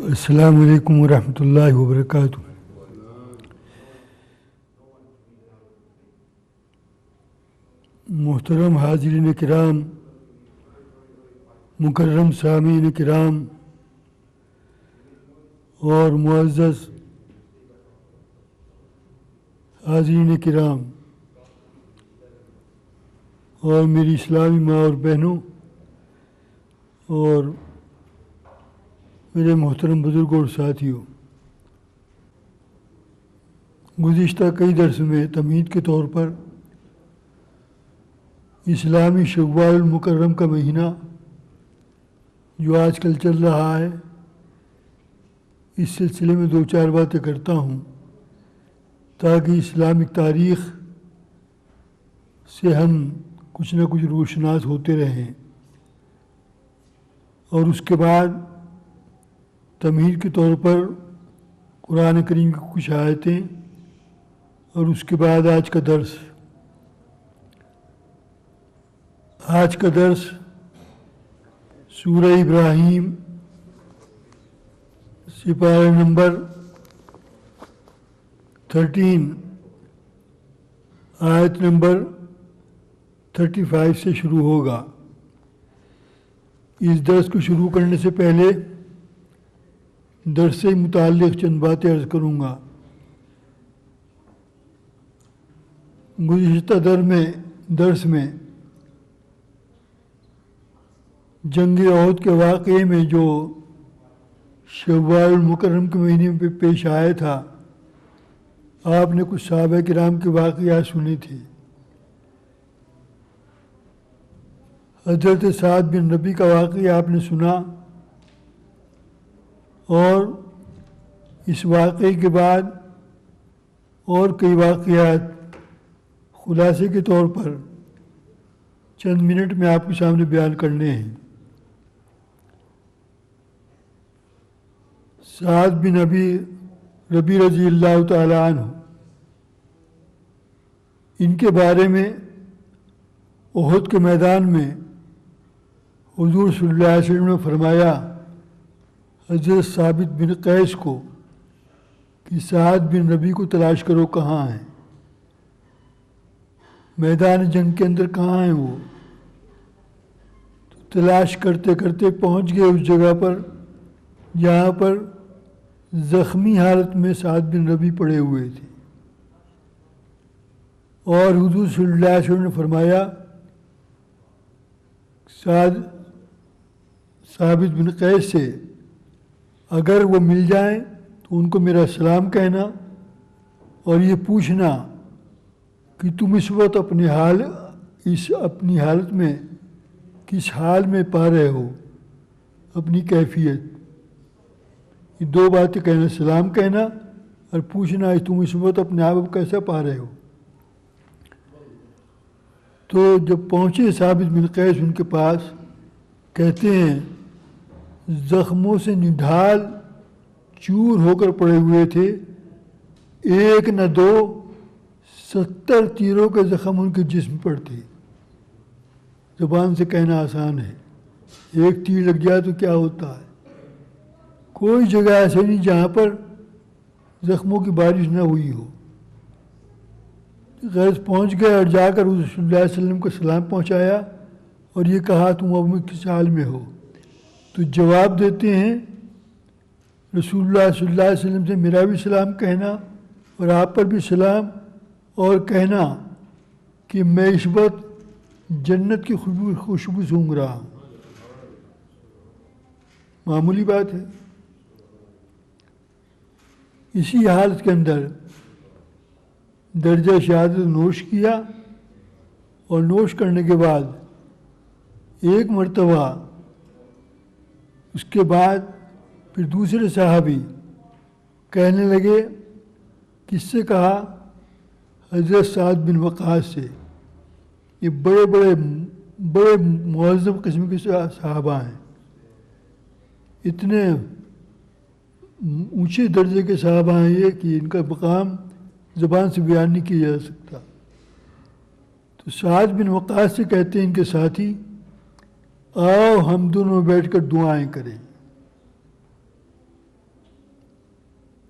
السلام علیکم ورحمۃ اللہ وبرکاتہ۔ محترم حاضرین کرام، مکرم سامعین کرام اور معزز حاضرین کرام اور میری اسلامی ماں اور بہنوں اور میرے محترم بزرگوں اور ساتھیوں، گزشتہ کئی درس میں تمہید کے طور پر اسلامی شوال المکرم کا مہینہ جو آج کل چل رہا ہے، اس سلسلے میں دو چار باتیں کرتا ہوں تاکہ اسلامک تاریخ سے ہم کچھ نہ کچھ روشناس ہوتے رہیں، اور اس کے بعد تمہید کے طور پر قرآن کریم کی کچھ آیتیں، اور اس کے بعد آج کا درس۔ آج کا درس سورہ ابراہیم سپارہ نمبر 13 آیت نمبر 35 سے شروع ہوگا۔ اس درس کو شروع کرنے سے پہلے درس سے متعلق چند باتیں عرض کروں گا۔ گزشتہ درس میں جنگ احد کے واقعے میں جو شوال المکرم کے مہینے میں پیش آیا تھا، آپ نے کچھ صحابہ کرام کے واقعات سنے تھے۔ حضرت سعد بن ربیع کا واقعہ آپ نے سنا، اور اس واقعے کے بعد اور کئی واقعات خلاصے کے طور پر چند منٹ میں آپ کے سامنے بیان کرنے ہیں۔ سعد بن ربیع رضی اللہ تعالی عنہ، ان کے بارے میں احد کے میدان میں حضور صلی اللہ علیہ وسلم نے فرمایا حضرت ثابت بن قیس کو کہ سعد بن ربیع کو تلاش کرو، کہاں ہیں، میدان جنگ کے اندر کہاں ہیں وہ؟ تو تلاش کرتے کرتے پہنچ گئے اس جگہ پر جہاں پر زخمی حالت میں سعد بن ربیع پڑے ہوئے تھے، اور حضور صلی اللہ علیہ وسلم نے فرمایا ثابت بن قیس سے اگر وہ مل جائیں تو ان کو میرا سلام کہنا، اور یہ پوچھنا کہ تم اس وقت اپنی حالت میں کس حال میں پا رہے ہو، اپنی کیفیت۔ یہ دو باتیں کہنا، سلام کہنا اور پوچھنا کہ تم اس وقت اپنے آپ کو کیسا پا رہے ہو۔ تو جب پہنچے ثابت بن قیس ان کے پاس، کہتے ہیں زخموں سے نڈھال چور ہو کر پڑے ہوئے تھے، ایک نہ دو 70 تیروں کے زخم ان کے جسم پر تھے۔ زبان سے کہنا آسان ہے، ایک تیر لگ جائے تو کیا ہوتا ہے، کوئی جگہ ایسے نہیں جہاں پر زخموں کی بارش نہ ہوئی ہو۔ غرض پہنچ گئے اور جا کر حضور صلی اللہ علیہ وسلم کو سلام پہنچایا اور یہ کہا تم اب کس حال میں ہو؟ تو جواب دیتے ہیں رسول اللہ صلی اللہ علیہ وسلم سے میرا بھی سلام کہنا اور آپ پر بھی سلام، اور کہنا کہ میں اس وقت جنت کی خوشبو سونگھ رہا ہوں۔ معمولی بات ہے۔ اسی حالت کے اندر درجہ شہادت نوش کیا، اور نوش کرنے کے بعد ایک مرتبہ اس کے بعد پھر دوسرے صحابی کہنے لگے، کس سے کہا؟ حضرت سعد بن وقاص سے۔ یہ بڑے معظم قسم کے صحابہ ہیں، اتنے اونچے درجے کے صحابہ ہیں یہ کہ ان کا مقام زبان سے بیان نہیں کیا جا سکتا۔ تو سعد بن وقاص سے کہتے ہیں ان کے ساتھی، آؤ ہم دونوں بیٹھ کر دعائیں کریں۔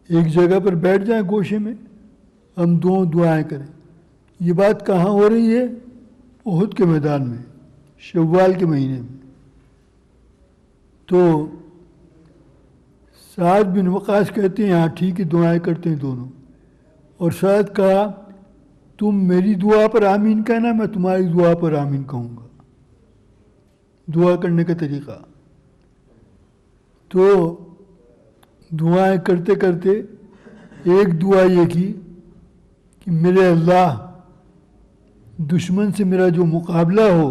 ایک جگہ پر بیٹھ جائیں گوشے میں، ہم دعائیں کریں۔ یہ بات کہاں ہو رہی ہے؟ احد کے میدان میں، شوال کے مہینے میں۔ تو سعد بن وقاص کہتے ہیں ہاں ٹھیک ہے، دعائیں کرتے ہیں دونوں۔ اور سعد کہا تم میری دعا پر آمین کہنا، میں تمہاری دعا پر آمین کہوں گا۔ دعا کرنے کا طریقہ، تو دعائیں کرتے کرتے ایک دعا یہ کی کہ میرے اللہ، دشمن سے میرا جو مقابلہ ہو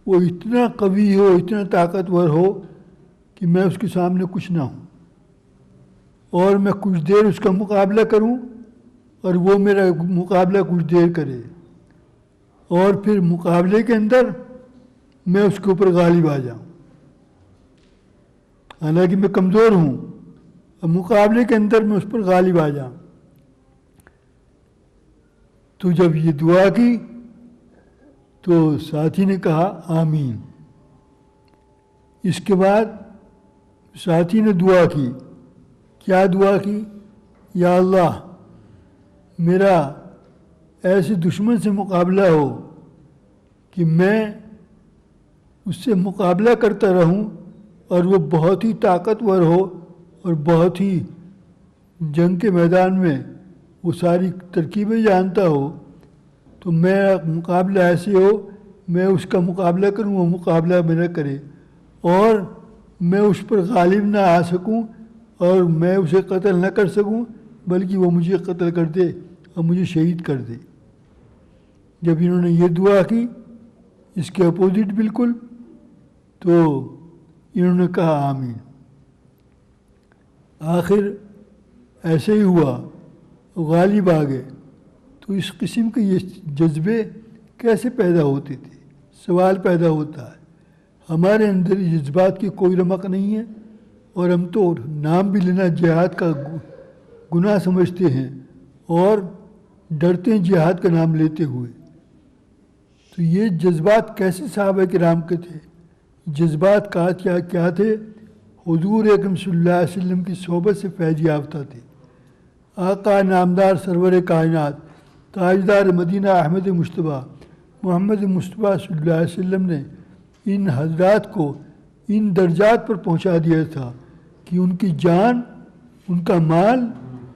وہ اتنا قوی ہو، اتنا طاقتور ہو کہ میں اس کے سامنے کچھ نہ ہوں، اور میں کچھ دیر اس کا مقابلہ کروں اور وہ میرا مقابلہ کچھ دیر کرے، اور پھر مقابلے کے اندر میں اس کے اوپر غالب آ جاؤں۔ حالانکہ میں کمزور ہوں، اور مقابلے کے اندر میں اس پر غالب آ جاؤں۔ تو جب یہ دعا کی تو ساتھی نے کہا آمین۔ اس کے بعد ساتھی نے دعا کی، کیا دعا کی؟ یا اللہ، میرا ایسے دشمن سے مقابلہ ہو کہ میں اس سے مقابلہ کرتا رہوں اور وہ بہت ہی طاقتور ہو اور بہت ہی جنگ کے میدان میں وہ ساری ترکیبیں جانتا ہو، تو میرا مقابلہ ایسے ہو میں اس کا مقابلہ کروں، وہ مقابلہ میرا کرے، اور میں اس پر غالب نہ آ سکوں اور میں اسے قتل نہ کر سکوں، بلکہ وہ مجھے قتل کر دے اور مجھے شہید کر دے۔ جب انہوں نے یہ دعا کی، اس کے اپوزٹ بالکل، تو انہوں نے کہا آمین۔ آخر ایسے ہی ہوا، غالب آ گئے۔ تو اس قسم کے یہ جذبے کیسے پیدا ہوتے تھے؟ سوال پیدا ہوتا ہے۔ ہمارے اندر جذبات کی کوئی رمق نہیں ہے، اور ہم تو نام بھی لینا جہاد کا گناہ سمجھتے ہیں اور ڈرتے ہیں جہاد کا نام لیتے ہوئے۔ تو یہ جذبات کیسے صحابہ کرام کے تھے؟ جذبات کیا تھے؟ حضور اکرم صلی اللہ علیہ وسلم کی صحبت سے فیض یافتہ تھے۔ آقا نامدار سرور کائنات، تاجدار مدینہ احمد مصطفیٰ محمد مصطفیٰ صلی اللہ علیہ وسلم نے ان حضرات کو ان درجات پر پہنچا دیا تھا کہ ان کی جان، ان کا مال،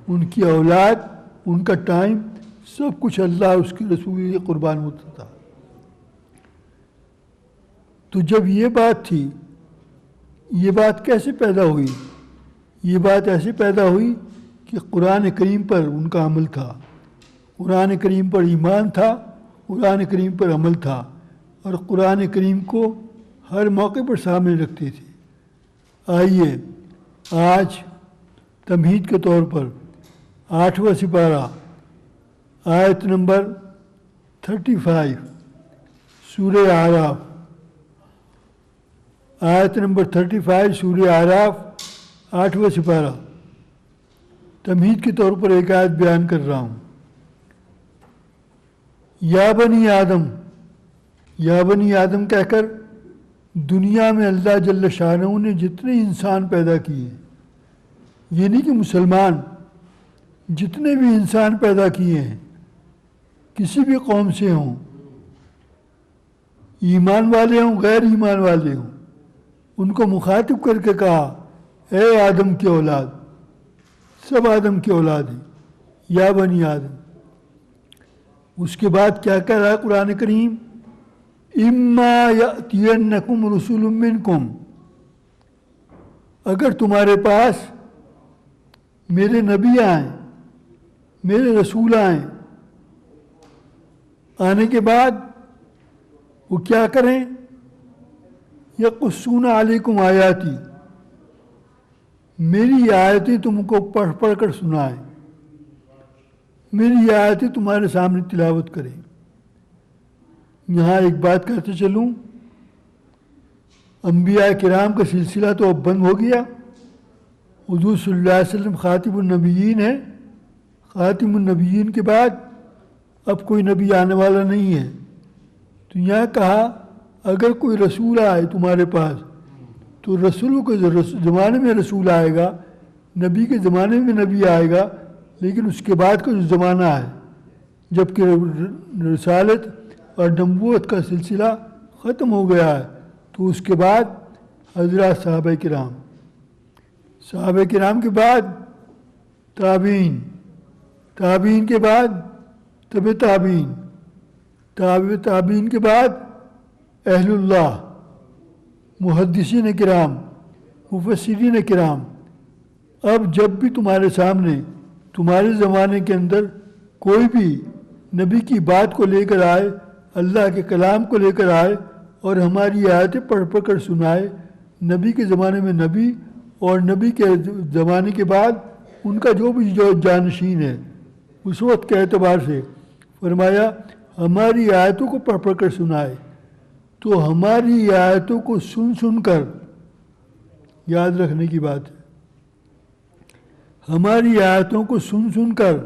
ان کی اولاد، ان کا ٹائم، سب کچھ اللہ اس کے رسول کے لیے قربان ہوتا تھا۔ تو جب یہ بات تھی، یہ بات کیسے پیدا ہوئی؟ یہ بات ایسے پیدا ہوئی کہ قرآن کریم پر ان کا عمل تھا، قرآن کریم پر ایمان تھا، قرآن کریم پر عمل تھا، اور قرآن کریم کو ہر موقع پر سامنے رکھتے تھے۔ آئیے آج تمہید کے طور پر 8واں سپارہ، آیت نمبر 35، سورہ اعراف، آیت نمبر 35 سورہ اعراف، 8واں سپارہ، تمہید کے طور پر ایک آیت بیان کر رہا ہوں۔ یا بنی آدم، یا بنی آدم کہہ کر دنیا میں اللہ جل شانہ نے جتنے انسان پیدا کیے، یہ نہیں کہ مسلمان، جتنے بھی انسان پیدا کیے ہیں، کسی بھی قوم سے ہوں، ایمان والے ہوں غیر ایمان والے ہوں، ان کو مخاطب کر کے کہا اے آدم کی اولاد، سب آدم کی اولاد ہیں، یا بنی آدم۔ اس کے بعد کیا کہہ رہا ہے قرآن کریم؟ اما یأتینکم رسول منکم، اگر تمہارے پاس میرے نبی آئیں، میرے رسول آئیں، آنے کے بعد وہ کیا کریں؟ یقصون علیکم آیاتی، میری آیتیں تم کو پڑھ پڑھ کر سنائیں، میری آیتیں تمہارے سامنے تلاوت کریں۔ یہاں ایک بات کہتے چلوں، انبیاء کرام کا سلسلہ تو اب بند ہو گیا، حضور صلی اللہ علیہ وسلم خاتم النبیین ہیں، خاتم النبیین کے بعد اب کوئی نبی آنے والا نہیں ہے۔ تو یہاں کہا اگر کوئی رسول آئے تمہارے پاس، تو رسولوں کے زمانے میں رسول آئے گا، نبی کے زمانے میں نبی آئے گا، لیکن اس کے بعد کا جو زمانہ ہے جب کہ رسالت اور نبوت کا سلسلہ ختم ہو گیا ہے، تو اس کے بعد حضرات صحابہ کرام، صحابہ کرام کے بعد تابعین، تابعین کے بعد تبع تابعین، تابع تابعین کے بعد اہل اللہ، محدثین کرام، مفسرین کرام۔ اب جب بھی تمہارے سامنے تمہارے زمانے کے اندر کوئی بھی نبی کی بات کو لے کر آئے، اللہ کے کلام کو لے کر آئے اور ہماری آیتیں پڑھ پڑھ کر سنائے، نبی کے زمانے میں نبی اور نبی کے زمانے کے بعد ان کا جو بھی جانشین ہے اس وقت کے اعتبار سے فرمایا ہماری آیتوں کو پڑھ پڑھ کر سنائے، تو ہماری آیتوں کو سن سن کر، یاد رکھنے کی بات ہے، ہماری آیتوں کو سن سن کر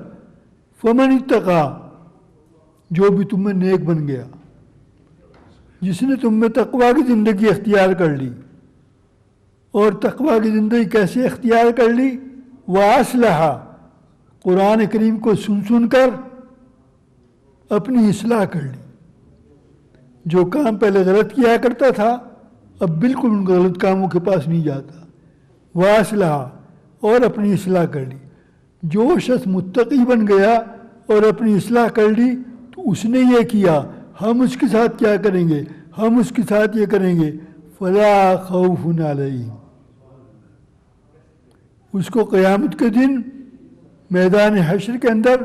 فمن اتقا، جو بھی تم میں نیک بن گیا، جس نے تم میں تقویٰ کی زندگی اختیار کر لی، اور تقویٰ کی زندگی کیسے اختیار کر لی؟ وَأَصْلَحَ، قرآن کریم کو سن سن کر اپنی اصلاح کر لی، جو کام پہلے غلط کیا کرتا تھا اب بالکل ان غلط کاموں کے پاس نہیں جاتا، وَأَصْلَحَ، اور اپنی اصلاح کر لی۔ جو شخص متقی بن گیا اور اپنی اصلاح کر لی تو اس نے یہ کیا، ہم اس کے ساتھ کیا کریں گے؟ ہم اس کے ساتھ یہ کریں گے، فَلَا خَوْفٌ عَلَيْهِمْ، اس کو قیامت کے دن میدان حشر کے اندر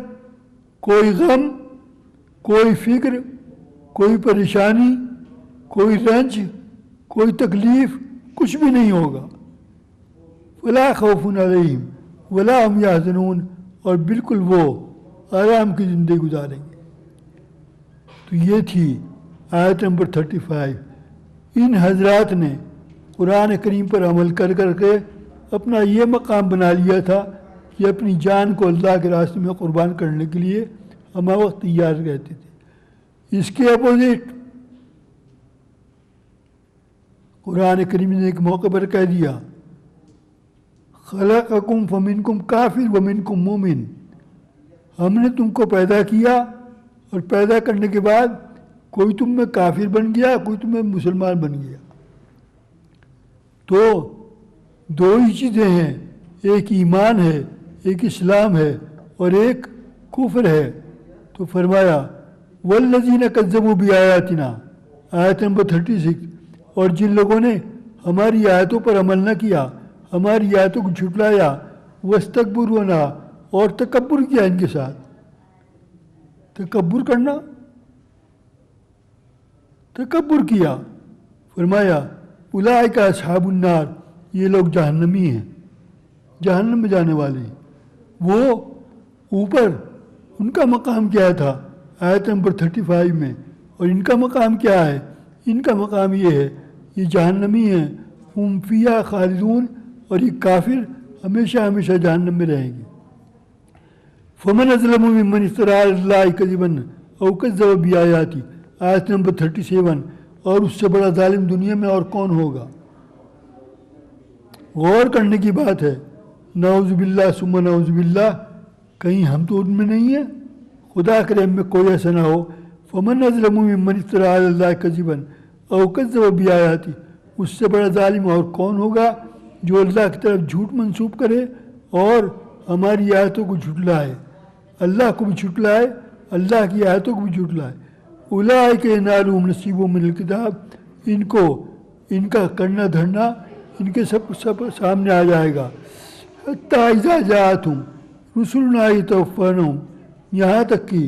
کوئی غم، کوئی فکر، کوئی پریشانی، کوئی رنج، کوئی تکلیف، کچھ بھی نہیں ہوگا۔ وَلَا خَوْفٌ عَلَيْهِمْ وَلَا هُمْ يَحْزَنُونَ، اور بالکل وہ آرام کی زندگی گزاریں گے۔ تو یہ تھی آیت نمبر 35۔ ان حضرات نے قرآن کریم پر عمل کر کر کے اپنا یہ مقام بنا لیا تھا کہ اپنی جان کو اللہ کے راستے میں قربان کرنے کے لیے ہمہ وقت تیار رہتے تھے۔ اس کے اپوزٹ قرآن کریم نے ایک موقع پر کہہ دیا خلقکم فمنکم کافر ومنکم مومن، ہم نے تم کو پیدا کیا اور پیدا کرنے کے بعد کوئی تم میں کافر بن گیا، کوئی تم میں مسلمان بن گیا۔ تو دو ہی چیزیں ہیں، ایک ایمان ہے، ایک اسلام ہے، اور ایک کفر ہے۔ تو فرمایا والذین کذبوا بآیاتنا، آیت نمبر 36، اور جن لوگوں نے ہماری آیتوں پر عمل نہ کیا، ہماری آیتوں کو جھٹلایا، واستکبروا عنہا، اور تکبر کیا ان کے ساتھ۔ تکبر کرنا، تکبر کیا، فرمایا اولئک اصحاب النار، یہ لوگ جہنمی ہیں، جہنم میں جانے والے ہیں۔ وہ اوپر ان کا مقام کیا تھا آیت نمبر 35 میں، اور ان کا مقام کیا ہے؟ ان کا مقام یہ ہے، یہ جہنمی ہیں، ہم فیہا خالدون، اور یہ کافر ہمیشہ ہمیشہ جہنم میں رہیں گے۔ فمن اظلم ممن افتری علی اللہ کذبا او کذب بآیاتہ، آیت نمبر 37، اور اس سے بڑا ظالم دنیا میں اور کون ہوگا؟ غور کرنے کی بات ہے۔ نعوذ باللہ ثم نعوذ باللہ، کہیں ہم تو ان میں نہیں ہیں، خدا کرے ہم میں کوئی ایسا نہ ہو۔ فمن اظلم ممن افتری علی اللہ کذبا او کذب بآیاتہ، اس سے بڑا ظالم اور کون ہوگا جو اللہ کی طرف جھوٹ منسوب کرے اور ہماری آیتوں کو جھٹلائے، اللہ کو بھی جھٹلائے، اللہ کی آیتوں کو بھی جھٹلائے۔ اولئک ینالہم نصیب من الکتاب، ان کو ان کا کرنا دھرنا ان کے سب سامنے آ جائے گا۔ حتی اذا جاءتہم رسلنا یتوفونہم، یہاں تک کہ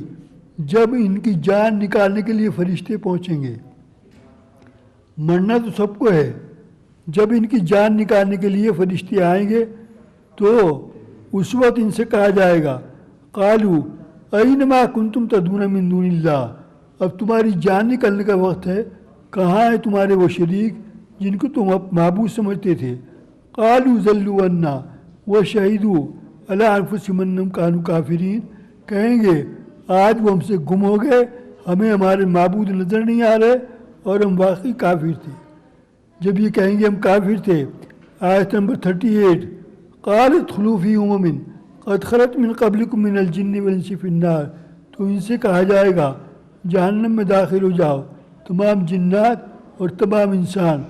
جب ان کی جان نکالنے کے لیے فرشتے پہنچیں گے۔ مرنا تو سب کو ہے، جب ان کی جان نکالنے کے لیے فرشتے آئیں گے تو اس وقت ان سے کہا جائے گا قالوا این ما کنتم تدعون من دون اللہ، اب تمہاری جان نکلنے کا وقت ہے، کہاں ہیں تمہارے وہ شریک جن کو تم معبود سمجھتے تھے؟ قالوا ضلوا عنا وشہدوا علی انفسہم انہم کانوا کافرین، کہیں گے آج وہ ہم سے گم ہو گئے، ہمیں ہمارے معبود نظر نہیں آ رہے اور ہم واقعی کافر تھے۔ جب یہ کہیں گے ہم کافر تھے، آیت نمبر 38، قالت خلوفی امم قد خلت من قبلکم من الجن والانس فی النار، تو ان سے کہا جائے گا جہنم میں داخل ہو جاؤ تمام جنات اور تمام انسان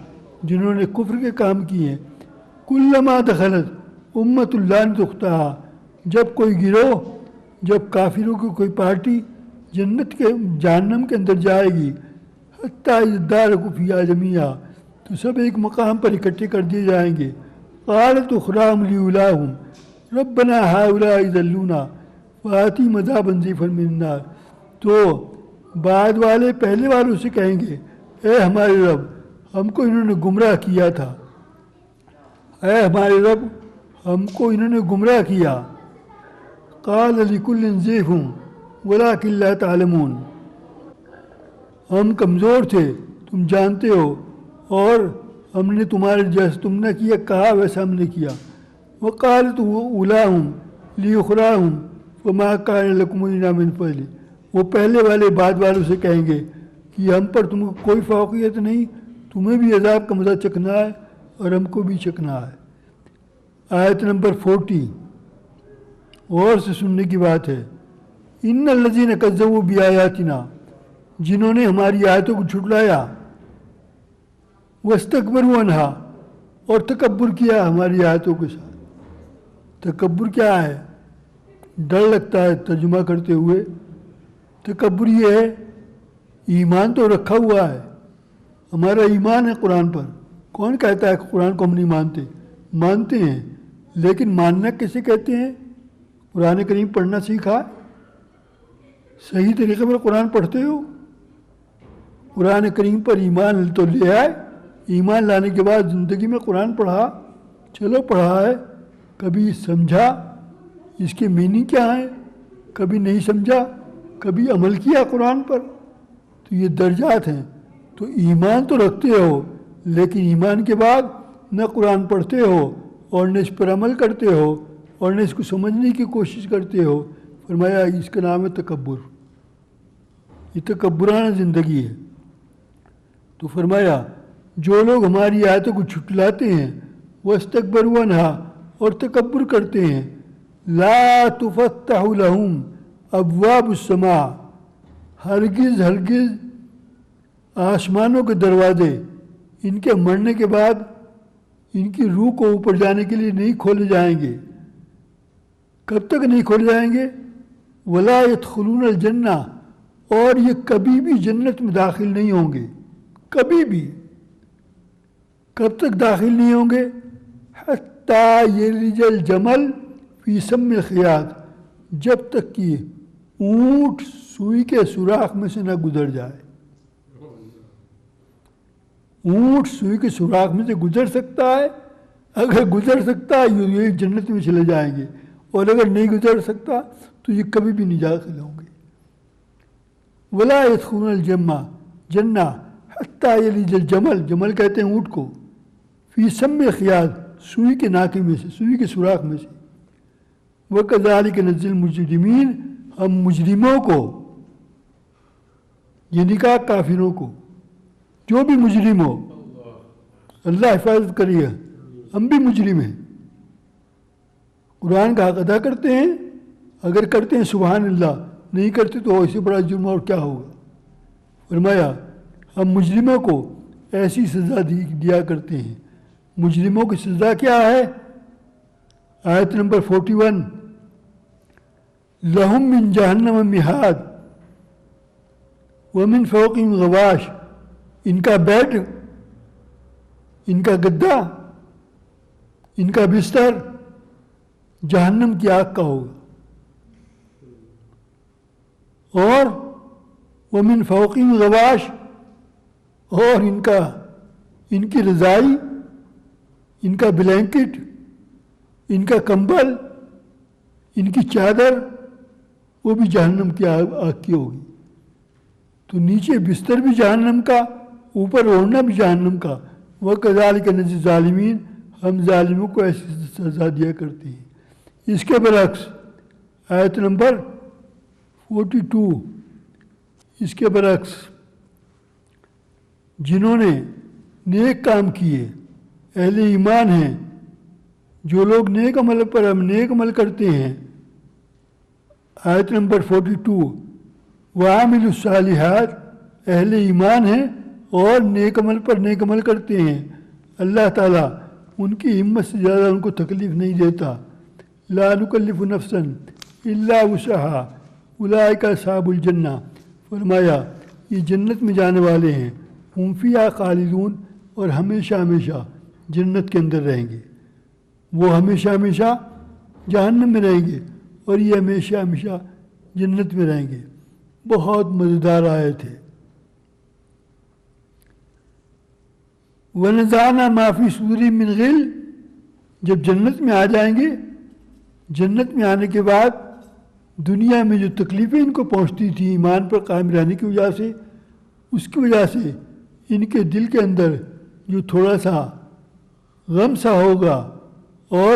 جنہوں نے کفر کے کام کیے ہیں۔ کلما دخلت امت اللعنت اختہا، جب کوئی گروہ، جب کافروں کی کوئی پارٹی جنت کے جہنم کے اندر جائے گی، حتیٰ ادارکوا فیہا جمیعا، تو سب ایک مقام پر اکٹھے کر دیے جائیں گے۔ قالت اخراہم لیولاہم ربنا ہؤلاء ضلونا فآتہم عذابا ضعفا من النار، تو بعد والے پہلے والوں سے کہیں گے اے ہمارے رب ہم کو انہوں نے گمراہ کیا تھا، اے ہمارے رب ہم کو انہوں نے گمراہ کیا۔ قال لکل ضعف ولکن لا تعلمون، ہم کمزور تھے تم جانتے ہو، اور ہم نے تمہارے جیسا تم نے کیا کہا ویسا ہم نے کیا۔ وقالت اولاہم لیخراہم وما کان لکم علینا من فضل، وہ پہلے والے بعد والوں سے کہیں گے کہ ہم پر تم کو کوئی فوقیت نہیں، تمہیں بھی عذاب کا مزہ چکھنا ہے اور ہم کو بھی چکھنا ہے۔ آیت نمبر 40 غور سے سننے کی بات ہے۔ ان الذین کذبوا بآیاتنا، جنہوں نے ہماری آیتوں کو جھٹلایا، واستکبروا عنہا، اور تکبر کیا ہماری آیتوں کے ساتھ۔ تکبر کیا ہے؟ ڈر لگتا ہے ترجمہ کرتے ہوئے۔ تکبر یہ ہے ایمان تو رکھا ہوا ہے، ہمارا ایمان ہے قرآن پر، کون کہتا ہے کہ قرآن کو ہم نہیں مانتے؟ مانتے ہیں، لیکن ماننا کیسے کہتے ہیں؟ قرآن کریم پڑھنا سیکھا، صحیح طریقے پر قرآن پڑھتے ہو؟ قرآن کریم پر ایمان تو لے آئے، ایمان لانے کے بعد زندگی میں قرآن پڑھا، چلو پڑھا ہے، کبھی سمجھا اس کے میننگ کیا ہیں، کبھی نہیں سمجھا، کبھی عمل کیا قرآن پر، تو یہ درجات ہیں۔ تو ایمان تو رکھتے ہو، لیکن ایمان کے بعد نہ قرآن پڑھتے ہو اور نہ اس پر عمل کرتے ہو اور نہ اس کو سمجھنے کی کوشش کرتے ہو۔ فرمایا اس کا نام ہے تکبر، یہ تکبرانہ زندگی ہے۔ تو فرمایا جو لوگ ہماری آیتوں کو جھٹلاتے ہیں، واستکبروا عنہا، اور تکبر کرتے ہیں، لا تفتح لہم ابواب السماء، ہرگز ہرگز آسمانوں کے دروازے ان کے مرنے کے بعد ان کی روح کو اوپر جانے کے لیے نہیں کھولے جائیں گے۔ کب تک نہیں کھولے جائیں گے؟ ولا يدخلون الجنہ، اور یہ کبھی بھی جنت میں داخل نہیں ہوں گے، کبھی بھی۔ کب تک داخل نہیں ہوں گے؟ حتیٰ یلج الجمل فی سم الخیاط، جب تک کہ اونٹ سوئی کے سوراخ میں سے نہ گزر جائے۔ اونٹ سوئی کے سوراخ میں سے گزر سکتا ہے، اگر گزر سکتا ہے یہ جنت میں چلے جائیں گے، اور اگر نہیں گزر سکتا تو یہ کبھی بھی نہیں داخل ہوں گے۔ ولا يدخلون الجنہ حتیٰ یلج الجمل، جمل کہتے ہیں اونٹ کو، فی سم الخیاط، سوئی کے ناکے میں سے، سوئی کے سوراخ میں سے۔ وَكَذَلِكَ نَجْزِي الْمُجْرِمِينَ، ہم مجرموں کو، یعنی کہا کافروں کو، جو بھی مجرم ہو، اللہ حفاظت کریے، ہم بھی مجرم ہیں، قرآن کا حق ادا کرتے ہیں، اگر کرتے ہیں سبحان اللہ، نہیں کرتے تو اس سے بڑا جرم اور کیا ہوگا۔ فرمایا ہم مجرموں کو ایسی سزا دیا کرتے ہیں۔ مجرموں کی سزا کیا ہے؟ آیت نمبر 41 لہم من جہنم مہاد ومن فوقہم غواش، ان کا بیڈ، ان کا گدا، ان کا بستر جہنم کی آگ کا ہوگا، اور ومن فوقہم غواش، اور ان کی رضائی، ان کا بلینکٹ، ان کا کمبل، ان کی چادر، وہ بھی جہنم کی آگ کی ہوگی۔ تو نیچے بستر بھی جہنم کا، اوپر اوڑھنا بھی جہنم کا۔ وَكَذَلِكَ نَجْزِي الظَّالِمِينَ، ہم ظالموں کو ایسی سزا دیا کرتے ہیں۔ اس کے برعکس آیت نمبر 42، اس کے برعکس جنہوں نے نیک کام کیے، اہل ایمان ہیں، جو لوگ نیک عمل پر ہم نیک عمل کرتے ہیں، آیت نمبر 42، وعامل الصالحات، اہل ایمان ہیں اور نیک عمل پر نیک عمل کرتے ہیں، اللہ تعالیٰ ان کی ہمت سے زیادہ ان کو تکلیف نہیں دیتا۔ لا نکلف نفسا الا وسعها اولئک اصحاب الجنہ، فرمایا یہ جنت میں جانے والے ہیں، ہم فیہا خالدون، اور ہمیشہ ہمیشہ جنت کے اندر رہیں گے۔ وہ ہمیشہ ہمیشہ جہنم میں رہیں گے اور یہ ہمیشہ ہمیشہ جنت میں رہیں گے۔ بہت مزیدار آیت ہے۔ وَنَزَعْنَا مَا فِي صُدُورِهِم مِّن غِلٍّ، جب جنت میں آ جائیں گے، جنت میں آنے کے بعد دنیا میں جو تکلیفیں ان کو پہنچتی تھیں ایمان پر قائم رہنے کی وجہ سے، اس کی وجہ سے ان کے دل کے اندر جو تھوڑا سا غم سا ہوگا اور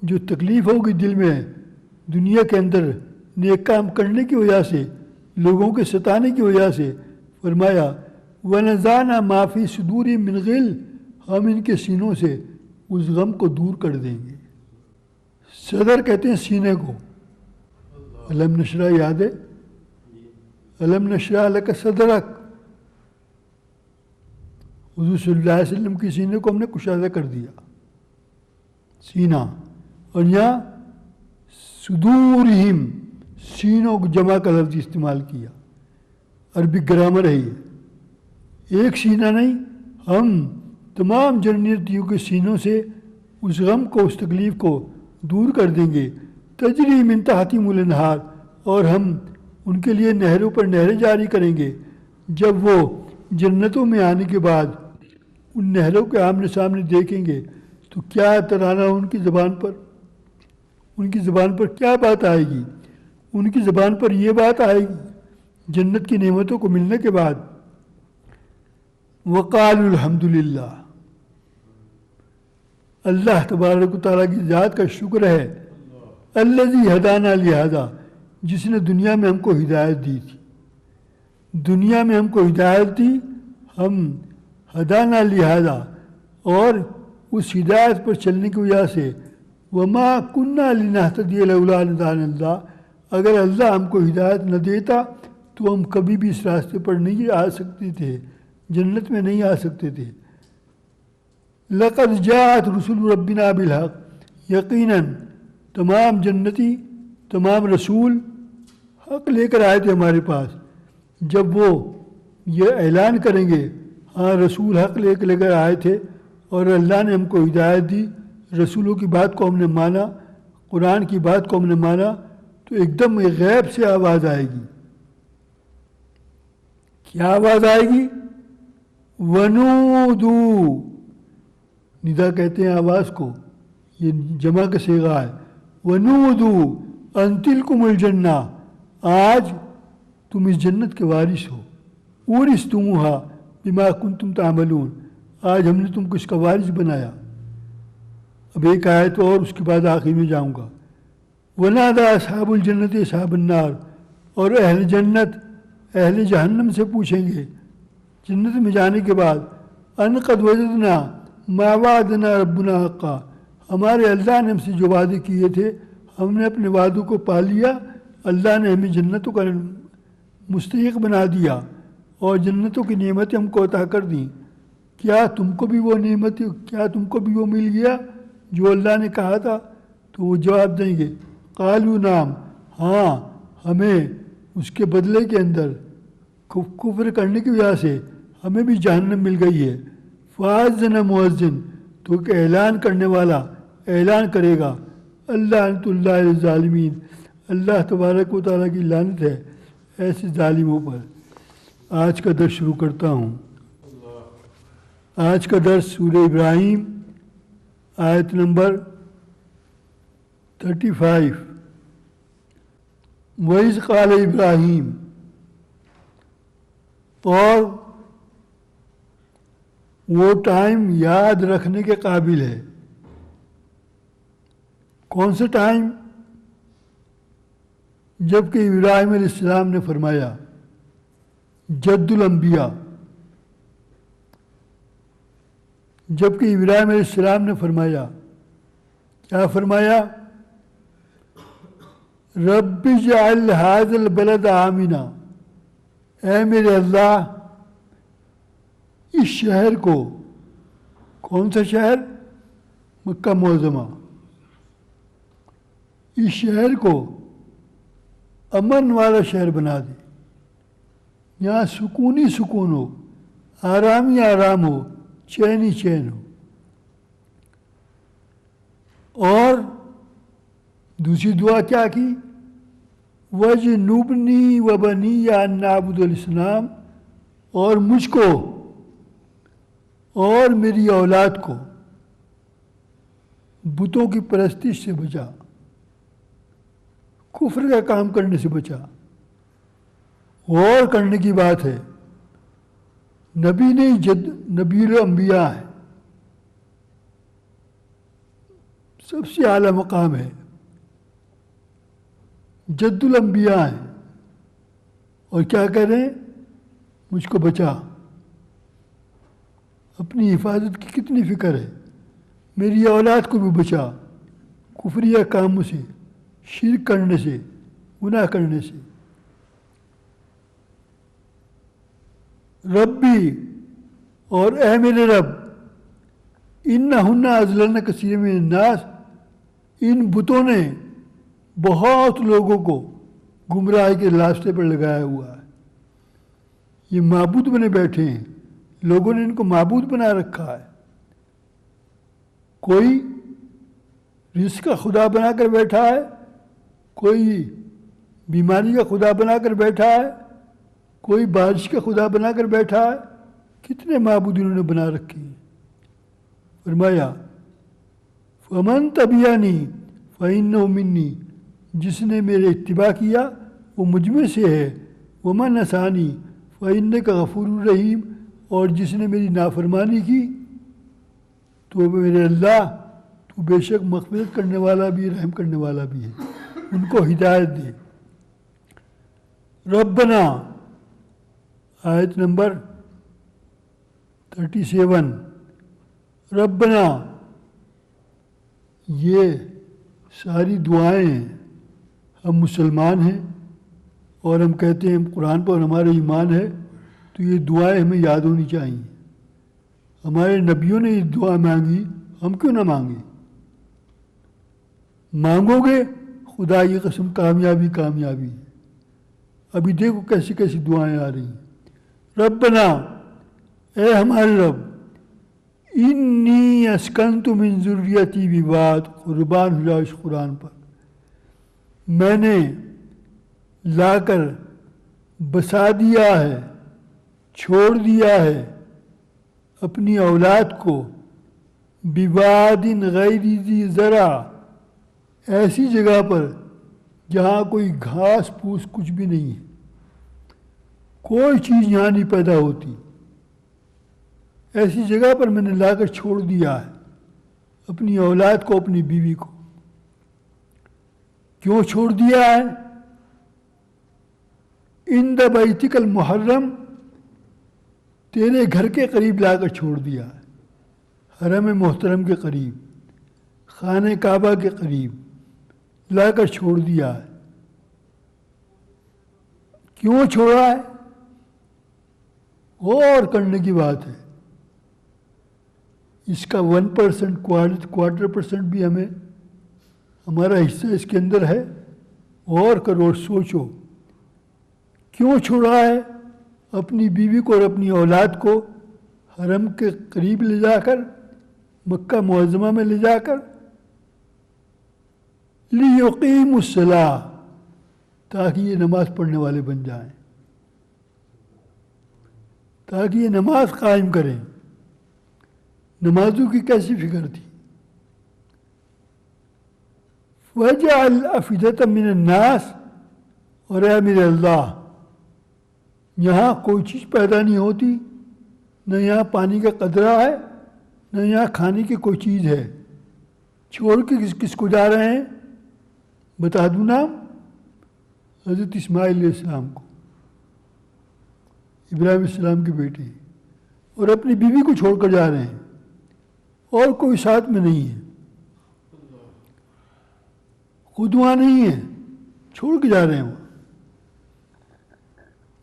جو تکلیف ہوگی دل میں دنیا کے اندر نیک کام کرنے کی وجہ سے، لوگوں کے ستانے کی وجہ سے، فرمایا وَنَزَعْنَا مَا فِي صُدُورِهِم مِّن غِلٍّ، ہم ان کے سینوں سے اس غم کو دور کر دیں گے۔ صدر کہتے ہیں سینے کو، الم نشرح، یاد ہے الم نشرح لک صدرک، حضور صلی اللہ علیہ وسلم کی سینے کو ہم نے کشادہ کر دیا، سینہ، اور یہاں صدورہم، سینوں کو جمع کا لفظ استعمال کیا، عربی گرامر ہے یہ، ایک سینہ نہیں، ہم تمام جنتیوں کے سینوں سے اس غم کو، اس تکلیف کو دور کر دیں گے۔ تجری من تحتہم الانہار، اور ہم ان کے لیے نہروں پر نہریں جاری کریں گے۔ جب وہ جنتوں میں آنے کے بعد ان نہروں کے آمنے سامنے دیکھیں گے تو کیا ترانہ ان کی زبان پر، ان کی زبان پر کیا بات آئے گی؟ ان کی زبان پر یہ بات آئے گی جنت کی نعمتوں کو ملنے کے بعد، وقالوا الحمدللہ، اللہ تبارک و تعالیٰ کی ذات کا شکر ہے، الذی ہدانا لہذا، جس نے دنیا میں ہم کو ہدایت دی تھی، دنیا میں ہم کو ہدایت دی، ہم ہدانا لہذا، اور اس ہدایت پر چلنے کی وجہ سے، وما کننا لنہتدی لولا ان ہدانا اللہ، اگر اللہ ہم کو ہدایت نہ دیتا تو ہم کبھی بھی اس راستے پر نہیں آ سکتے تھے، جنت میں نہیں آ سکتے تھے۔ لقد جاءت رسول ربنا بالحق، یقیناً تمام جنتی، تمام رسول حق لے کر آئے تھے ہمارے پاس۔ جب وہ یہ اعلان کریں گے ہاں رسول حق لے کر آئے تھے اور اللہ نے ہم کو ہدایت دی، رسولوں کی بات کو ہم نے مانا، قرآن کی بات کو ہم نے مانا، تو ایک دم غیب سے آواز آئے گی۔ کیا آواز آئے گی؟ ونودو، ندا کہتے ہیں آواز کو، یہ جمع کا صیغہ ہے، ونودو ان تلکم الجنہ، آج تم اس جنت کے وارث ہو، اورثتموہا بما کنتم تعملون، آج ہم نے تم کو اس کا وارث بنایا۔ اب ایک آیت اور اس کے بعد آخر میں جاؤں گا۔ ونادى اصحاب الجنت اصحاب النار، اور اہل جنت اہل جہنم سے پوچھیں گے جنت میں جانے کے بعد، ان قد وجدنا ما وعدنا ربنا حقا، ہمارے اللہ نے ہم سے جو وعدے کیے تھے ہم نے اپنے وعدوں کو پا لیا، اللہ نے ہمیں جنتوں کا مستحق بنا دیا اور جنتوں کی نعمتیں ہم کو عطا کر دیں۔ کیا تم کو بھی وہ نعمتیں، کیا تم کو بھی وہ مل گیا جو اللہ نے کہا تھا؟ تو وہ جواب دیں گے قالوا نعم، ہاں ہمیں اس کے بدلے کے اندر کفر کرنے کی وجہ سے ہمیں بھی جہنم مل گئی ہے۔ فاذن مؤذن، تو کہ اعلان کرنے والا اعلان کرے گا، لعنت اللہ علی الظالمین، اللہ تبارک و تعالیٰ کی لعنت ہے ایسے ظالموں پر۔ آج کا درس شروع کرتا ہوں۔ آج کا درس سورہ ابراہیم آیت نمبر 35۔ وَإِذْ قَالَ ابراہیم، اور وہ ٹائم یاد رکھنے کے قابل ہے۔ کون سا ٹائم؟ جب کہ ابراہیم علیہ السلام نے فرمایا، جد الانبیاء، جب کہ ابراہیم علیہ السلام نے فرمایا کیا فرمایا؟ رب اجعل ھذا البلد آمنا، اے میرے اللہ اس شہر کو، کون سا شہر؟ مکہ معظمہ، اس شہر کو امن والا شہر بنا دے، یہاں سکون ہی سکون ہو، آرام ہی آرام ہو، چین ہی چین ہو۔ اور دوسری دعا کیا کی؟ وَجْنُبْنِي وَبَنِيَّ أَن نَّعْبُدَ الْأَصْنَامَ، اور مجھ کو اور میری اولاد کو بتوں کی پرستش سے بچا، کفر کا کام کرنے سے بچا۔ غور کرنے کی بات ہے، نبی نہیں، نبی الانبیاء ہے، سب سے اعلیٰ مقام ہے، جد الانبیاء ہیں، اور کیا کہہ رہے ہیں؟ مجھ کو بچا۔ اپنی حفاظت کی کتنی فکر ہے، میری اولاد کو بھی بچا کفریہ کاموں سے، شرک کرنے سے، گناہ کرنے سے۔ ربی، اور اے میرے رب، انہن اضللن کثیر من الناس، ان بتوں نے بہت لوگوں کو گمراہی کے راستے پر لگایا ہوا ہے۔ یہ معبود بنے بیٹھے ہیں، لوگوں نے ان کو معبود بنا رکھا ہے۔ کوئی رزق کا خدا بنا کر بیٹھا ہے، کوئی بیماری کا خدا بنا کر بیٹھا ہے، کوئی بارش کا خدا بنا کر بیٹھا ہے۔ کتنے معبود انہوں نے بنا رکھے ہیں۔ فرمایا فمن تبعنی فإنہ منی، جس نے میرے اتباع کیا وہ مجھ میں سے ہے، ومن عصانی فإنک غفور رحیم، اور جس نے میری نافرمانی کی تو میرے اللہ تو بے شک مغفرت کرنے والا بھی، رحم کرنے والا بھی ہے، ان کو ہدایت دے۔ ربنا، آیت نمبر 37، ربنا، یہ ساری دعائیں ہیں۔ ہم مسلمان ہیں اور ہم کہتے ہیں ہم قرآن پر ہمارا ایمان ہے، تو یہ دعائیں ہمیں یاد ہونی چاہیے۔ ہمارے نبیوں نے یہ دعا مانگی، ہم کیوں نہ مانگیں؟ مانگو گے خدا کی قسم کامیابی کامیابی ہے۔ ابھی دیکھو کیسی کیسی دعائیں آ رہی ہیں۔ ربنا، اے ہمارے رب، انی اسکنت من ذریتی بواد، قربان ہو جاؤ اس قرآن پر، میں نے لا کر بسا دیا ہے، چھوڑ دیا ہے اپنی اولاد کو، بواد غیر ذی زرع، ایسی جگہ پر جہاں کوئی گھاس پھوس کچھ بھی نہیں ہے، کوئی چیز یہاں نہیں پیدا ہوتی، ایسی جگہ پر میں نے لا کر چھوڑ دیا ہے اپنی اولاد کو، اپنی بیوی کو۔ کیوں چھوڑ دیا ہے؟ عند بیتک المحرم، تیرے گھر کے قریب لا کر چھوڑ دیا ہے، حرم محترم کے قریب، خانہ کعبہ کے قریب لا کر چھوڑ دیا ہے۔ کیوں چھوڑا ہے؟ غور کرنے کی بات ہے۔ اس کا 1%، کوارٹر پرسنٹ بھی ہمارا حصہ اس کے اندر ہے۔ غور کرو اور سوچو کیوں چھوڑا ہے اپنی بیوی کو اور اپنی اولاد کو حرم کے قریب لے جا کر، مکہ معظمہ میں لے جا کر، لیقیموا الصلاۃ، تاکہ یہ نماز پڑھنے والے بن جائیں، تاکہ یہ نماز قائم کریں۔ نمازوں کی کیسی فکر تھی؟ وَاجْعَلْ أَفْئِدَةً مِّنَ النَّاسِ، اور اے میرے اللہ، یہاں کوئی چیز پیدا نہیں ہوتی، نہ یہاں پانی کا قطرہ ہے، نہ یہاں کھانے کی کوئی چیز ہے، چھوڑ کے کس کو جا رہے ہیں؟ بتا دوں نام، حضرت اسماعیل علیہ السلام کو، ابراہیم علیہ السلام کے بیٹے، اور اپنی بیوی کو چھوڑ کر جا رہے ہیں، اور کوئی ساتھ میں نہیں ہے۔ خود وہاں نہیں ہیں، چھوڑ کے جا رہے ہیں وہاں.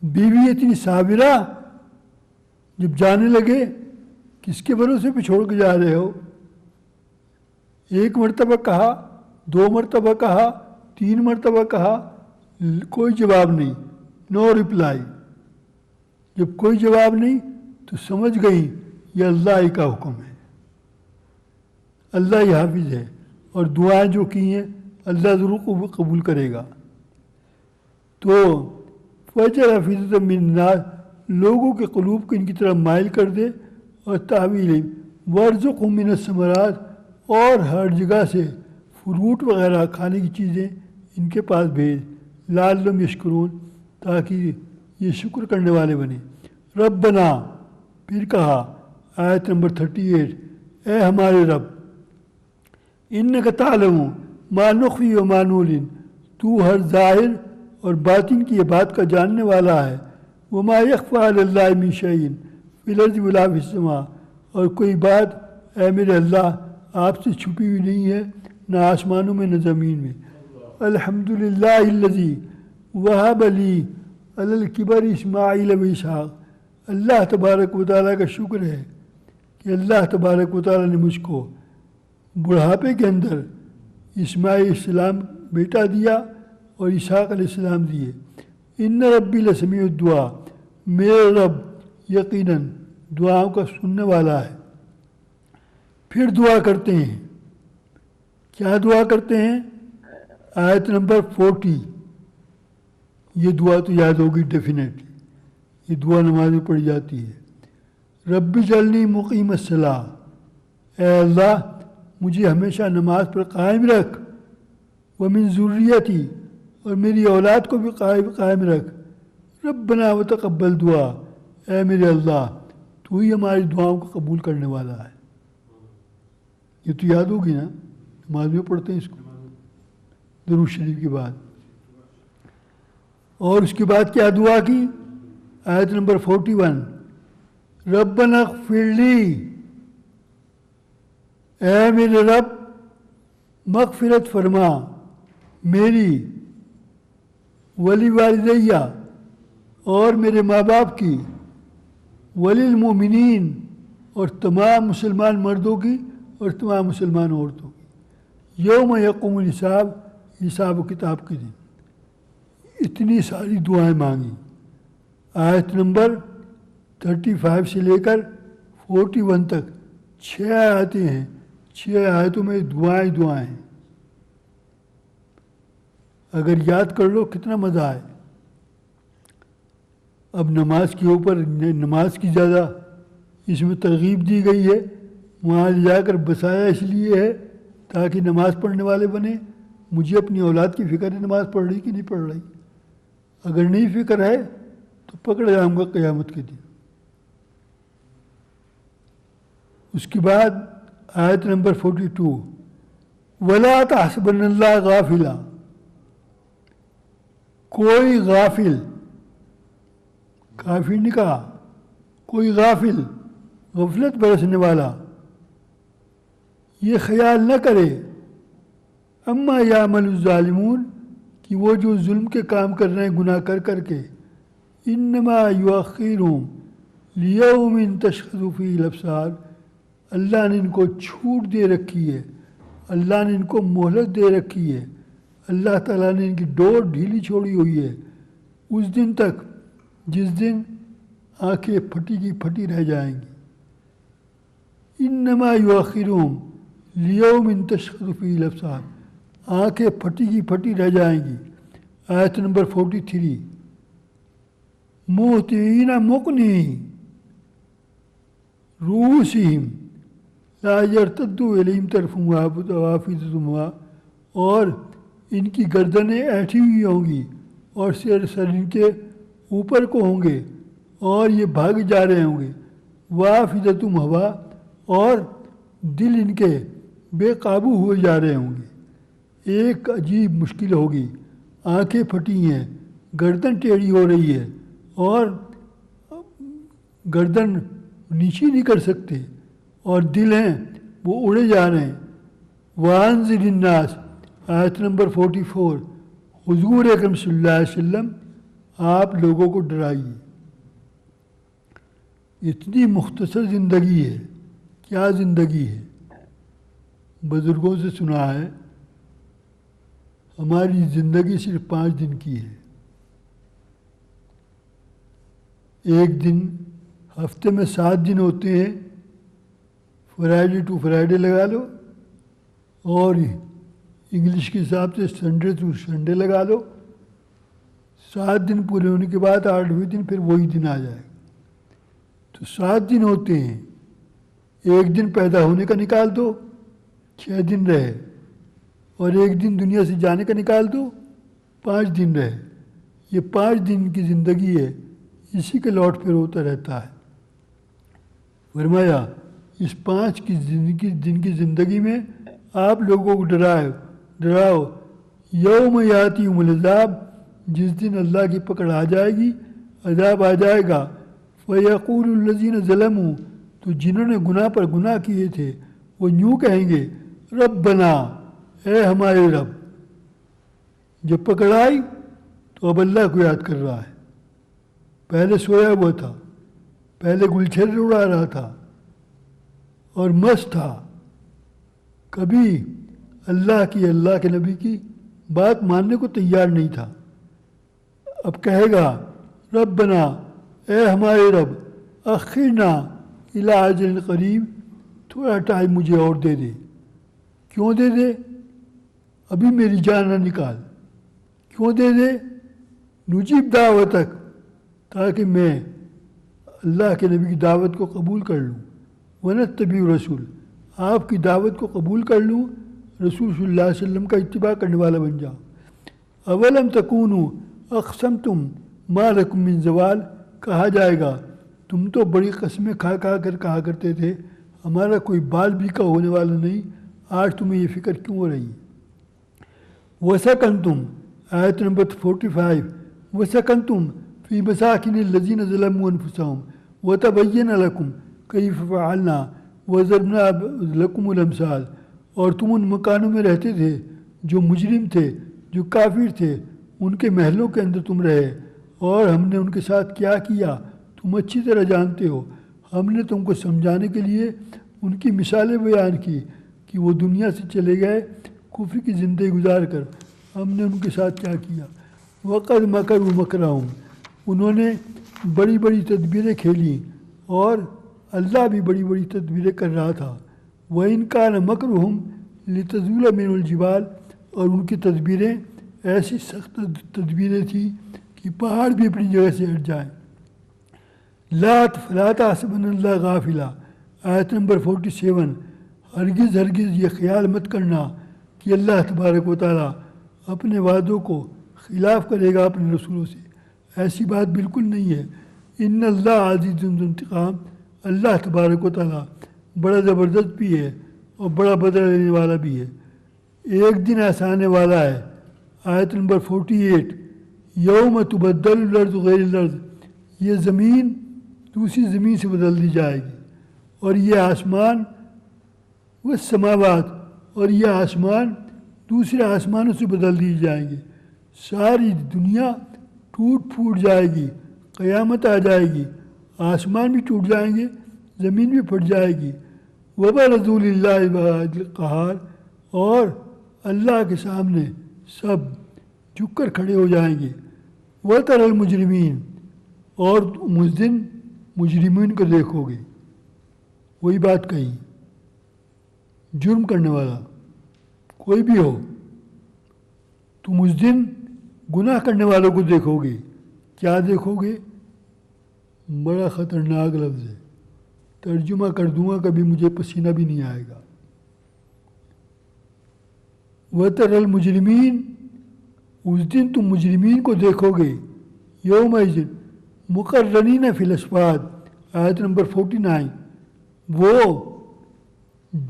بیوی اتنی صابرہ، جب جانے لگے کس کے بھروسے پہ چھوڑ کے جا رہے ہو؟ ایک مرتبہ کہا، 2 مرتبہ کہا، 3 مرتبہ کہا، کوئی جواب نہیں، نو رپلائی. جب کوئی جواب نہیں تو سمجھ گئی یہ اللہ ہی کا حکم ہے، اللہ ہی حافظ ہے، اور دعائیں جو کی ہیں اللہ ضرور قبول کرے گا. تو فجر حفیظ من الناس، لوگوں کے قلوب کو ان کی طرف مائل کر دے، اور تعویل ورزقہم من الثمرات، اور ہر جگہ سے فروٹ وغیرہ کھانے کی چیزیں ان کے پاس بھیج، لعلہم یشکرون، تاکہ یہ شکر کرنے والے بنے. ربنا، پھر کہا آیت نمبر 38، اے ہمارے رب، انک تعلم ما نخفی و ما نعلن، تو ہر ظاہر اور باطن کی یہ بات کا جاننے والا ہے. وما یخفی علی اللہ من شیء فی الارض ولا فی السماء، اور کوئی بات اے میرے اللہ آپ سے چھپی ہوئی نہیں ہے، نہ آسمانوں میں نہ زمین میں. الحمدللہ الذی وہب لی علی الکبر اسماعیل و اسحاق، اللہ تبارک و تعالیٰ کا شکر ہے کہ اللہ تبارک و تعالیٰ نے مجھ کو بڑھاپے کے اندر اسماعیل علیہ السلام بیٹا دیا اور اسحاق علیہ السلام دیے. ان ربی لسمیع الدعا، میرے رب یقیناً دعاؤں کا سننے والا ہے. پھر دعا کرتے ہیں، کیا دعا کرتے ہیں؟ آیت نمبر 40. یہ دعا تو یاد ہوگی ڈیفینیٹلی، یہ دعا نماز میں پڑھی جاتی ہے. رب اجعلنی مقیم الصلاۃ، اے اللہ مجھے ہمیشہ نماز پر قائم رکھ. ومن ذریتی، اور میری اولاد کو بھی قائم رکھ. ربنا وتقبل دعا، اے میرے اللہ تو ہی ہماری دعاؤں کو قبول کرنے والا ہے. یہ تو یاد ہوگی نا، نماز میں پڑھتے ہیں اس کو درود شریف کے بعد. اور اس کے بعد کیا دعا کی؟ آیت نمبر 41، ربنا اغفر لی، اے میرے رب مغفرت فرما میری، ولی والدیہ، اور میرے ماں باپ کی، ولی المؤمنین، اور تمام مسلمان مردوں کی اور تمام مسلمان عورتوں کی، یوم یقوم الحساب، حساب و کتاب کے دن. اتنی ساری دعائیں مانگی. آیت نمبر 35 سے لے کر 41 تک 6 آیتیں ہیں. 6 آیتوں میں دعائیں دعائیں. اگر یاد کر لو کتنا مزہ آئے. اب نماز کے اوپر، نماز کی زیادہ اس میں ترغیب دی گئی ہے. وہاں لے جا کر بسایا اس لیے ہے تاکہ نماز پڑھنے والے بنے. مجھے اپنی اولاد کی فکر ہے نماز پڑھ رہی کہ نہیں پڑھ رہی. اگر نہیں فکر ہے تو پکڑ جاؤں گا قیامت کے دن. اس کے بعد آیت نمبر 42، وَلَا تَحْسَبَنَّ اللَّهَ غَافِلًا، کوئی غافل، کافر نے کہا کوئی غافل، غفلت برسنے والا، یہ خیال نہ کرے، اما یعمل الظالمون، کہ وہ جو ظلم کے کام کر رہے ہیں گناہ کر کر کے، انما یؤخرہم لیوم تشخص فیہ الابصار، اللہ نے ان کو چھوٹ دے رکھی ہے، اللہ نے ان کو مہلت دے رکھی ہے، اللہ تعالیٰ نے ان کی ڈور ڈھیلی چھوڑی ہوئی ہے اس دن تک جس دن آنکھیں پھٹی کی پھٹی رہ جائیں گی. انما یؤخرہم لیوم تشخص فیہ الابصار، آنکھیں پھٹی کی پھٹی رہ جائیں گی. آیت نمبر 43، مہطعین مقنعی رؤوسہم لا یرتد الیہم طرفہم وافئدتہم، اور ان کی گردنیں ایٹھی ہوئی ہوں گی اور سر ان کے اوپر کو ہوں گے اور یہ بھاگ جا رہے ہوں گے. وافئدتہم ہوا، اور دل ان کے بے قابو ہوئے جا رہے ہوں گے. ایک عجیب مشکل ہوگی، آنکھیں پھٹی ہیں، گردن ٹیڑھی ہو رہی ہے اور گردن نیچی نہیں کر سکتے، اور دل ہیں وہ اڑے جا رہے ہیں. وانذر الناس، آیت نمبر 44 حضور اکرم صلی اللہ علیہ وسلم آپ لوگوں کو ڈرائیے. اتنی مختصر زندگی ہے. کیا زندگی ہے؟ بزرگوں سے سنا ہے ہماری زندگی صرف 5 دن کی ہے. ایک دن ہفتے میں 7 دن ہوتے ہیں، فرائیڈے ٹو فرائیڈے لگا لو، اور انگلش کے حساب سے سنڈے ٹو سنڈے لگا لو. 7 دن پورے ہونے کے بعد 8ویں دن پھر وہی دن آ جائے گا. تو 7 دن ہوتے ہیں. ایک دن پیدا ہونے کا نکال دو، 6 دن رہے، اور ایک دن دنیا سے جانے کا نکال دو، 5 دن رہے. یہ 5 دن کی زندگی ہے، اسی کے لوٹ پھر ہوتا رہتا ہے. فرمایا اس 5 دن کی زندگی میں آپ لوگوں کو ڈراؤ یوم یاتیہم العذاب، جس دن اللہ کی پکڑ آ جائے گی، عذاب آ جائے گا. فیقول الذین ظلموا، تو جنہوں نے گناہ پر گناہ کیے تھے وہ یوں کہیں گے ربنا، اے ہمارے رب. جب پکڑ آئی تو اب اللہ کو یاد کر رہا ہے. پہلے سویا ہوا تھا، پہلے گلچھر اڑا رہا تھا اور مست تھا، کبھی اللہ کے نبی کی بات ماننے کو تیار نہیں تھا. اب کہے گا ربنا، اے ہمارے رب، اخرنا الی اجل قریب، تھوڑا ٹائم مجھے اور دے دے. کیوں دے دے؟ ابھی میری جان نہ نکال. کیوں دے دے؟ نجیب دعوتک، تاکہ میں اللہ کے نبی کی دعوت کو قبول کر لوں. ونتبع رسول، آپ کی دعوت کو قبول کر لوں، رسول صلی اللہ علیہ وسلم کا اتباع کرنے والا بن جاؤ. اولم تکونوا اقسمتم ما لکم من زوال، کہا جائے گا تم تو بڑی قسمیں کھا کر کہا کرتے تھے ہمارا کوئی بال بھی کا ہونے والا نہیں، آج تمہیں یہ فکر کیوں ہو رہی ہے؟ وسکنتم، آیت نمبر 45 وسکنتم فی مساکن الذین ظلموا انفسہم وتبین لکم کیف فعلنا وضربنا لکم الامثال، اور تم ان مکانوں میں رہتے تھے جو مجرم تھے، جو کافر تھے، ان کے محلوں کے اندر تم رہے، اور ہم نے ان کے ساتھ کیا کیا تم اچھی طرح جانتے ہو. ہم نے تم کو سمجھانے کے لیے ان کی مثالیں بیان کی کہ وہ دنیا سے چلے گئے کفر کی زندگی گزار کر، ہم نے ان کے ساتھ کیا کیا. وقد مکروا مکرہم، انہوں نے بڑی بڑی تدبیریں کھیلیں اور اللہ بھی بڑی بڑی تدبیریں کر رہا تھا. وَإِنْ كَانَ مَكْرُهُمْ لِتَزُولَ مِنْهُ الْجِبَالُ، اور ان کی تدبیریں ایسی سخت تدبیریں تھیں کہ پہاڑ بھی اپنی جگہ سے ہٹ جائیں. لا تحسبن اللہ غافلا، آیت نمبر 47 ہرگز یہ خیال مت کرنا کہ اللہ تبارک و تعالیٰ اپنے وعدوں کو خلاف کرے گا اپنے رسولوں سے. ایسی بات بالکل نہیں ہے. ان اللہ عزیز ذو انتقام، اللہ تبارک و تعالیٰ بڑا زبردست بھی ہے اور بڑا بدلہ لینے والا بھی ہے. ایک دن ایسا آنے والا ہے، آیت نمبر 48 یوم تبدل الارض غیر الارض، یہ زمین دوسری زمین سے بدل دی جائے گی، اور یہ آسمان والسماوات، اور یہ آسمان دوسرے آسمانوں سے بدل دی جائیں گے. ساری دنیا ٹوٹ پھوٹ جائے گی، قیامت آ جائے گی، آسمان بھی ٹوٹ جائیں گے، زمین بھی پھٹ جائے گی. وبرزوا للہ الواحد القہار، اور اللہ کے سامنے سب جھک کر کھڑے ہو جائیں گے. وتری المجرمین، اور اس دن مجرمین کو دیکھو گے. وہی بات کہی، جرم کرنے والا کوئی بھی ہو تم اس دن گناہ کرنے والوں کو دیکھو گے. کیا دیکھو گے؟ بڑا خطرناک لفظ ہے، ترجمہ کر دوں گا کبھی مجھے پسینہ بھی نہیں آئے گا. وتری المجرمین، اس دن تم مجرمین کو دیکھو گے. یومئذ مقرنین فی الاصفاد، آیت نمبر 49 وہ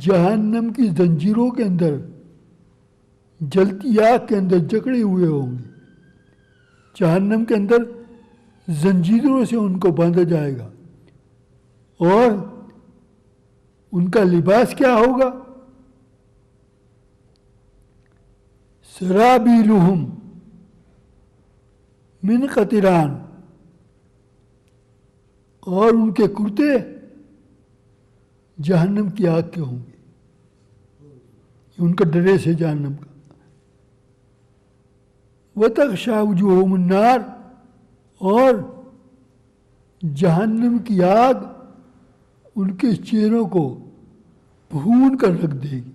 جہنم کی زنجیروں کے اندر، جلتی آگ کے اندر جکڑے ہوئے ہوں گے. جہنم کے اندر زنجیروں سے ان کو باندھا جائے گا، اور ان کا لباس کیا ہوگا؟ سرابیلہم من قطران، اور ان کے کرتے جہنم کی آگ کے ہوں گے، ان کا ڈریس ہے جہنم کا۔ وَتَغْشَىٰ وُجُوهَهُمُ النَّارُ، اور جہنم کی آگ ان کے چہروں کو بھون کر رکھ دے گی۔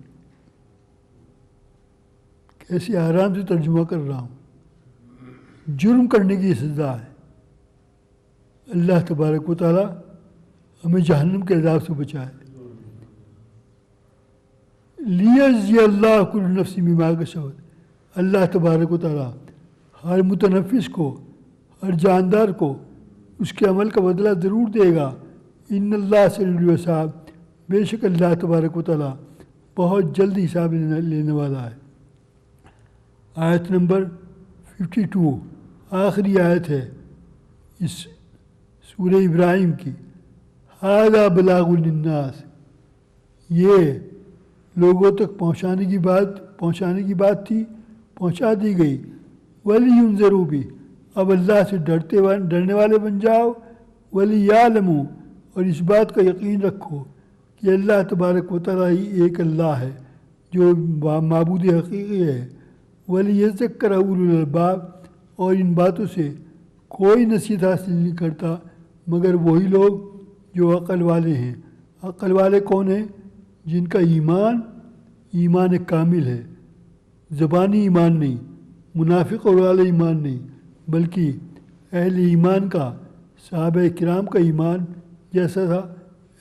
کیسے آرام سے ترجمہ کر رہا ہوں۔ جرم کرنے کی سزا ہے۔ اللہ تبارک و تعالیٰ ہمیں جہنم کے عذاب سے بچائے۔ لیجزی اللہ کل نفس بما کسبت، اللہ تبارک و تعالیٰ ہر متنفس کو، ہر جاندار کو اس کے عمل کا بدلہ ضرور دے گا۔ ان اللہ سریع الحساب، بے شک اللہ تبارک و تعالیٰ بہت جلد حساب لینے والا ہے۔ آیت نمبر 52 آخری آیت ہے اس سورہ ابراہیم کی۔ ھذا بلاغ للناس، یہ لوگوں تک پہنچانے کی بات تھی، پہنچا دی گئی۔ وَلِيُنذِرُوا بِهِ، اب اللہ سے ڈرنے والے بن جاؤ۔ وَلِيَعْلَمُوا، اور اس بات کا یقین رکھو کہ اللہ تبارک و تعالیٰ ہی ایک اللہ ہے جو معبود حقیقی ہے۔ وَلِيَذَّكَّرَ أُولُو الْأَلْبَابِ، اور ان باتوں سے کوئی نصیحت حاصل نہیں کرتا مگر وہی لوگ جو عقل والے ہیں۔ عقل والے کون ہیں؟ جن کا ایمان کامل ہے، زبانی ایمان نہیں، منافق والا ایمان نہیں، بلکہ اہل ایمان کا، صحابہ کرام کا ایمان جیسا تھا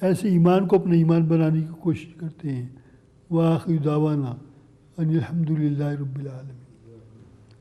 ایسے ایمان کو اپنا ایمان بنانے کی کوشش کرتے ہیں۔ وآخر دعوانا ان الحمد للہ رب العالمین۔